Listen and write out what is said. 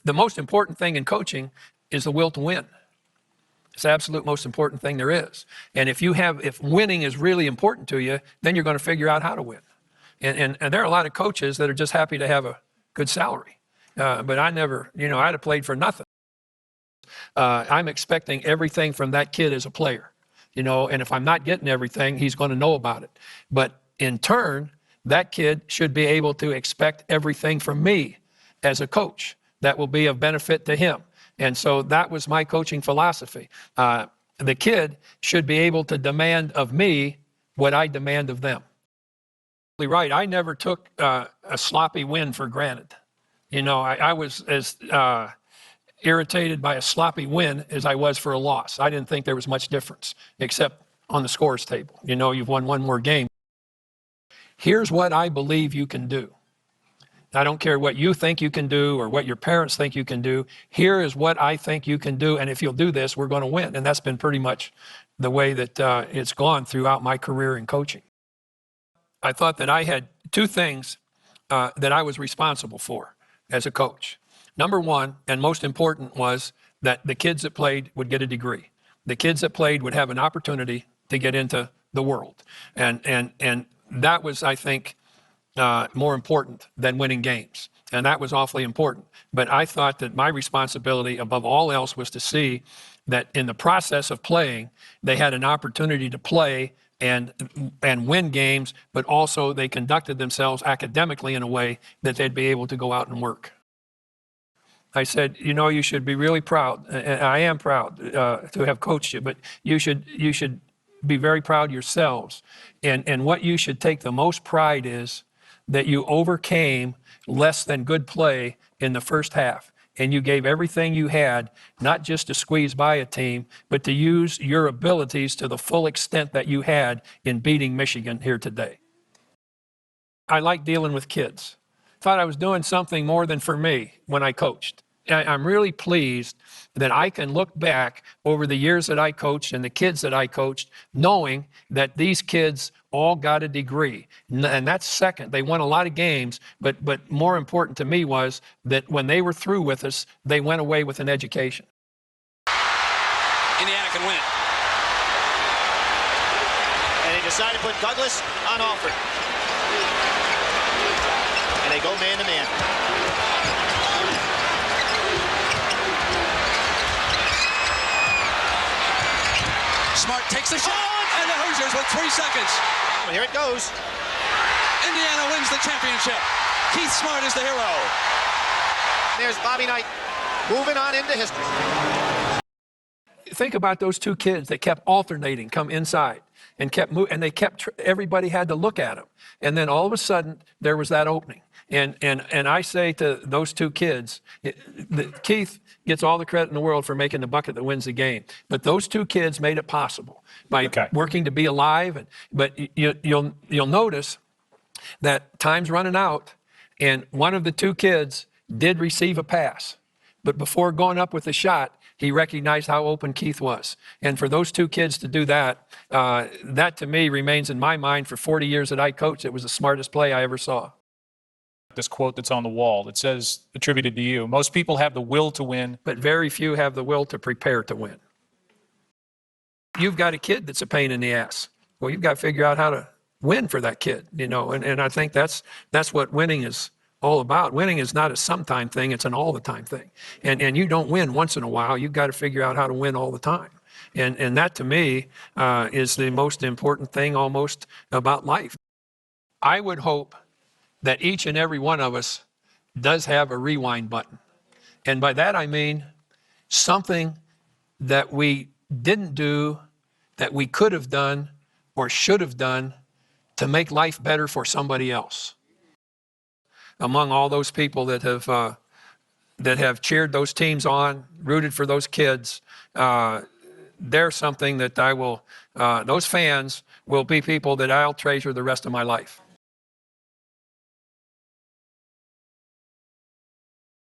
the most important thing in coaching is the will to win. It's the absolute most important thing there is. And if winning is really important to you, then you're going to figure out how to win. And there are a lot of coaches that are just happy to have a good salary. But I never, I'd have played for nothing. I'm expecting everything from that kid as a player, and if I'm not getting everything, he's going to know about it. But in turn, that kid should be able to expect everything from me as a coach that will be of benefit to him. And so that was my coaching philosophy. The kid should be able to demand of me what I demand of them. Right, I never took a sloppy win for granted. I was as irritated by a sloppy win as I was for a loss. I didn't think there was much difference, except on the scores table. You've won one more game. Here's what I believe you can do. I don't care what you think you can do or what your parents think you can do. Here is what I think you can do, and if you'll do this, we're going to win. And that's been pretty much the way that it's gone throughout my career in coaching. I thought that I had two things that I was responsible for as a coach. Number one, and most important, was that the kids that played would get a degree. The kids that played would have an opportunity to get into the world. And that was, I think, more important than winning games. And that was awfully important. But I thought that my responsibility above all else was to see that in the process of playing, they had an opportunity to play and win games, but also they conducted themselves academically in a way that they'd be able to go out and work. I said, you should be really proud, and I am proud to have coached you, but you should be very proud yourselves. And what you should take the most pride is that you overcame less than good play in the first half. And you gave everything you had, not just to squeeze by a team, but to use your abilities to the full extent that you had in beating Michigan here today. I like dealing with kids. Thought I was doing something more than for me when I coached. I'm really pleased that I can look back over the years that I coached and the kids that I coached, knowing that these kids all got a degree. And that's second. They won a lot of games, but more important to me was that when they were through with us, they went away with an education. Indiana can win it. And they decide to put Douglas on Alford. And they go man-to-man. Smart takes the shot, and the Hoosiers with 3 seconds. Well, here it goes. Indiana wins the championship. Keith Smart is the hero. There's Bobby Knight moving on into history. Think about those two kids that kept alternating, come inside, and kept moving, and they kept, everybody had to look at them. And then all of a sudden, there was that opening. And I say to those two kids, Keith gets all the credit in the world for making the bucket that wins the game. But those two kids made it possible by working to be alive. But you'll notice that time's running out, and one of the two kids did receive a pass. But before going up with the shot, he recognized how open Keith was. And for those two kids to do that, that to me remains in my mind for 40 years that I coached. It was the smartest play I ever saw. This quote that's on the wall that says, attributed to you, most people have the will to win, but very few have the will to prepare to win. You've got a kid that's a pain in the ass. Well, you've got to figure out how to win for that kid, and I think that's what winning is all about. Winning is not a sometime thing, it's an all the time thing. And you don't win once in a while, you've got to figure out how to win all the time. And that to me is the most important thing almost about life. I would hope that each and every one of us does have a rewind button. And by that I mean something that we didn't do, that we could have done or should have done to make life better for somebody else. Among all those people that have cheered those teams on, rooted for those kids, there's something that those fans will be people that I'll treasure the rest of my life.